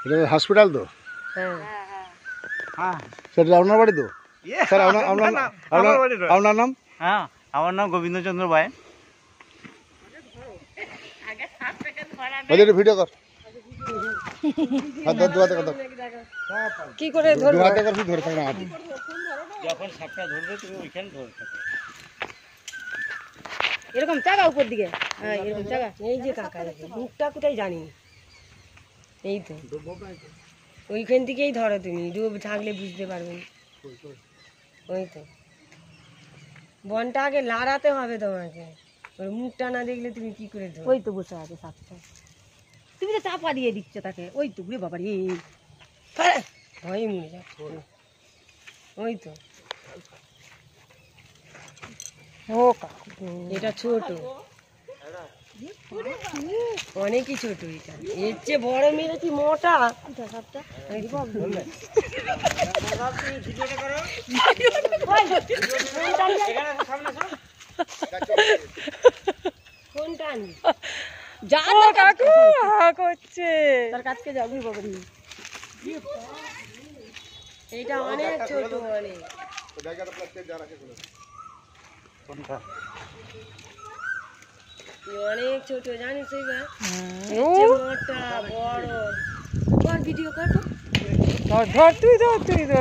এটা হসপিটাল তো? হ্যাঁ হ্যাঁ সেটা আপনার বাড়ি তো? স্যার আপনার নাম? হ্যাঁ আমার নাম গোবিন্দচন্দ্র বাই। ওদের ভিডিও কর। হাত ধর, দুহাতে কর। কি করে ধরবো? দুহাতে কর, ধরে থাক না হাতে। যখন সাপটা ধরবে তুমি ওইখানে ধরে থাকো। এরকম চাকা উপর দিকে, হ্যাঁ এরকম চাকা। এই যে কাকা দেখো মুখটা কোথায় জানি, এই তো ওইখান থেকেই ধরো তুমি, ডুব থাকলে বুঝতে পারবে না। ওই তো বনটা আগে লাড়াতে হবে তোমাকে, ওর মুখটা না দেখলে তুমি কি করে ধরো? ওই তো বসে আছে সাপটা, তুমি তো চাপা দিয়ে দিচ্ছ তাকে। ওই তো রে বাবা রে, ভয়ে মরে যাচ্ছে। ওই তো এটা ছোট, অনেকই ছোট। এটা এর চেয়ে বড় মেরেছি মোটা সাপটা। কোনটা আনবি? যা কাকু করছে তার কাছকে যাবি বাবা। এইটা অনেক ছোট, অনেক অনেক ছোট জানিস। এইবার মোটা বড় কর, ভিডিও কর।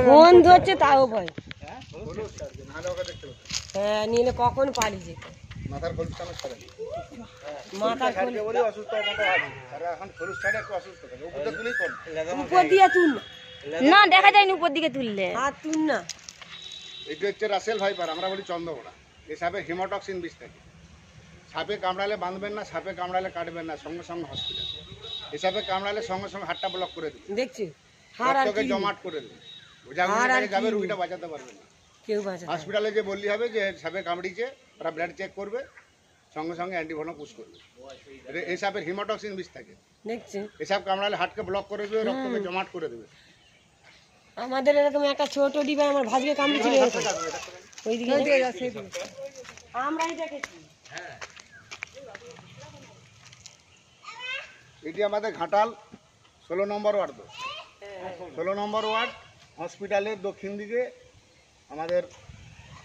ফোন ধরছে তাও ভয়। হ্যাঁ নিলে কখন পালিয়ে যেত। মাথার খোলস টানো ছাড়ে, মাথার খোল বলে অসুস্থ কথা আছে। আর এখন খোলস ছাড়ে একটু অসুস্থ থাকে, উপরে তুলেই কর। উপর দিয়ে তুল না, দেখা যায়নি উপর দিকে তুললে। হাত তুল না। এটা হচ্ছে রাসেল ভাইপার, আমরা বলি চন্দ্রকোড়া। এই সাপে হিমোটক্সিন বিষ থাকে। সাপে কামড়ালে বাঁধবেন না, সাপে কামড়ালে কাটবেন না, সঙ্গে সঙ্গে হসপিটাল। এই সাপে কামড়ালে সঙ্গে সঙ্গে হাতটা ব্লক করে দেবে, দেখছি হার আর রক্তকে কি জমাট করে দেবে। যাবে রুগীটা বাঁচাতে পারবে না। কেউ বাঁচা হসপিটালে যে বললি হবে যে সাপে কামড়িয়েছে, ওরা ব্লাড চেক করবে, সঙ্গে সঙ্গে অ্যান্টিভেনম পুশ করবে। এই সাপের হিমোটক্সিন বিষ থাকে। দেখছি এই সাপ কামড়ালে হাতকে ব্লক করে দেবে, রক্তকে জমাট করে দেবে। আমাদের এরকম একটা ছোট ডিবা আমার ভাজকে কামড়েছিল ওইদিকে আমরাই দেখেছি। এটি আমাদের ঘাটাল 16 নম্বর ওয়ার্ড। তো 16 নম্বর ওয়ার্ড হসপিটালের দক্ষিণ দিকে আমাদের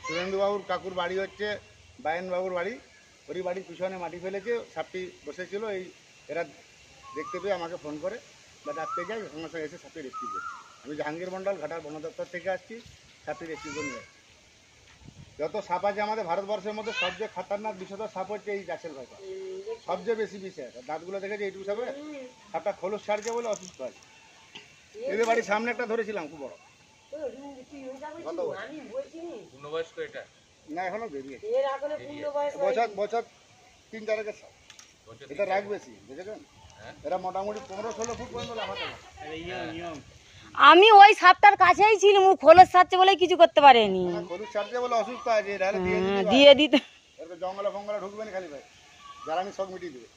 সুরেন্দ্রবাবুর কাকুর বাড়ি হচ্ছে বায়নবাবুর বাড়ি। ওরই বাড়ির পিছনে মাটি ফেলেছে, সাপটি বসেছিল। এই এরা দেখতে পেয়ে আমাকে ফোন করে বা ডাকতে যাই, সঙ্গে সঙ্গে এসে সাপটি রেস্কিউ করে। আমি জাহাঙ্গীর মন্ডল ঘাটাল বন দপ্তর থেকে আসছি, সাপটি রেস্কিউ করে নিয়ে। যত সাপ আছে আমাদের ভারতবর্ষের মধ্যে সবচেয়ে খতরনাক বিষধর সাপ হচ্ছে এই রাসেল ভাইপার, সবচেয়ে বেশি বিষ আছে। দাঁতগুলো দেখেছে এইটুকু সাপে, সাপটা খোলস ছাড়ছে বলে অসুস্থ আছে। এদের বাড়ির সামনে একটা ধরেছিলাম খুব বড়, না এখনো বেরিয়েছে বছর 3-4 সাপ। এটা রাগ বেশি, বুঝেছেন? এরা মোটামুটি 15-16 ফুট পর্যন্ত লাফাতে পারে। আমি ওই সাপটার কাছেই ছিলাম, ও খোলস ছাড়ছে বলে কিছু করতে পারেনি। খোলস ছাড়ছে বলে অসুস্থ আছে, দিয়ে দিতে জঙ্গলে ফঙ্গলে ঢুকবেন খালি ভাই, জ্বালানি সব মিটিয়ে দেবে।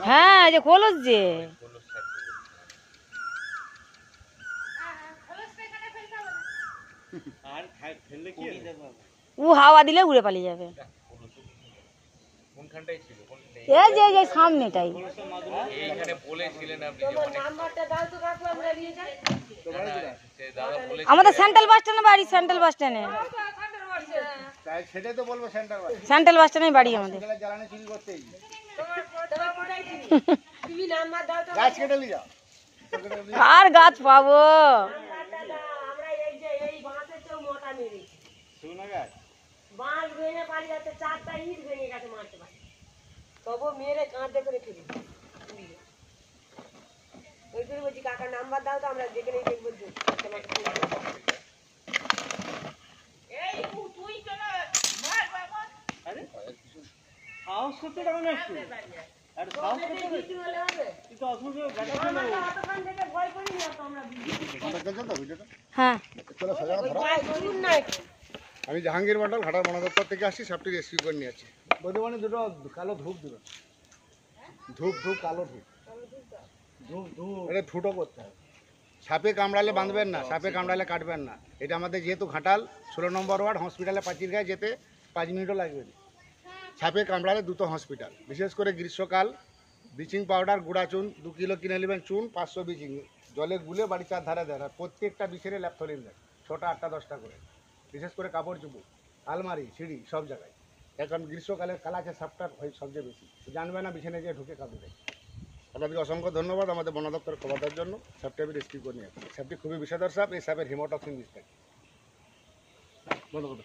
হ্যাঁ যে খোলস যে ও হাওয়া দিলে উড়ে পালিয়ে যাবে। এই যে সামনেটাই। আমাদের সেন্ট্রাল বাস স্ট্যান্ডে বাড়ি, সেন্ট্রাল বাস স্ট্যান্ডে। সেটাই তো বলবো, সেন্ট্রাল বাস স্ট্যান্ডে বাড়ি আমাদের। জ্বালানি চুরি করতে গাছ কেটে নিয়ে যাও। আর গাছ পাবো? বাঁশ ভেঙে পালিয়ে যাচ্ছে, 4টা ইট ভেঙে গেছে মারতে পারে, তবু মেরে কাঁধে করে ফেলি। ওই করে বলছি কাকার নাম্বার দাও তো, আমরা যেখানে দেখবো। হ্যাঁ আমি জাহাঙ্গীর মন্ডল ঘাটাল বন দপ্তর থেকে আসছি, সাপটি রেস্কিউ করে নিয়ে আসছি। বর্তমানে দুটো কালো ধূপ দেবেন, ধূপ কালো ধূপ, এটা ধুটো করতে হবে। সাপে কামড়ালে বাঁধবেন না, সাপে কামড়ালে কাটবেন না। এটা আমাদের যেহেতু ঘাটাল 16 নম্বর ওয়ার্ড, হসপিটালে পাঁচির গায়ে যেতে 5 মিনিটও লাগবে না। সাপে কামড়ালে দ্রুত হসপিটাল। বিশেষ করে গ্রীষ্মকাল ব্লিচিং পাউডার গুঁড়া চুন 2 কিলো কিনে নেবেন, চুন 500 ব্লিচিং জলে গুলে বাড়ি চারধারে দেন, আর প্রত্যেকটা বিষেরে ল্যাপথলিন দেন, 6টা 8টা 10টা করে। বিশেষ করে কাপড় চুপড়, আলমারি, সিঁড়ি সব জায়গায়। এখন গ্রীষ্মকালে কালাচে সাপটার হয় সবচেয়ে বেশি, জানবে না বিছানে যেয়ে ঢুকে কাঁদবে। আপনাদেরকে অসংখ্য ধন্যবাদ আমাদের বন দপ্তরের খবর দেওয়ার জন্য। সাপটি আমি রেস্কিউ করে নিয়ে আসছি। সাপটি খুবই বিষধর সাপ, এই সাপের হিমোটক্সিন বিষ থাকে। বন্ধ করবে।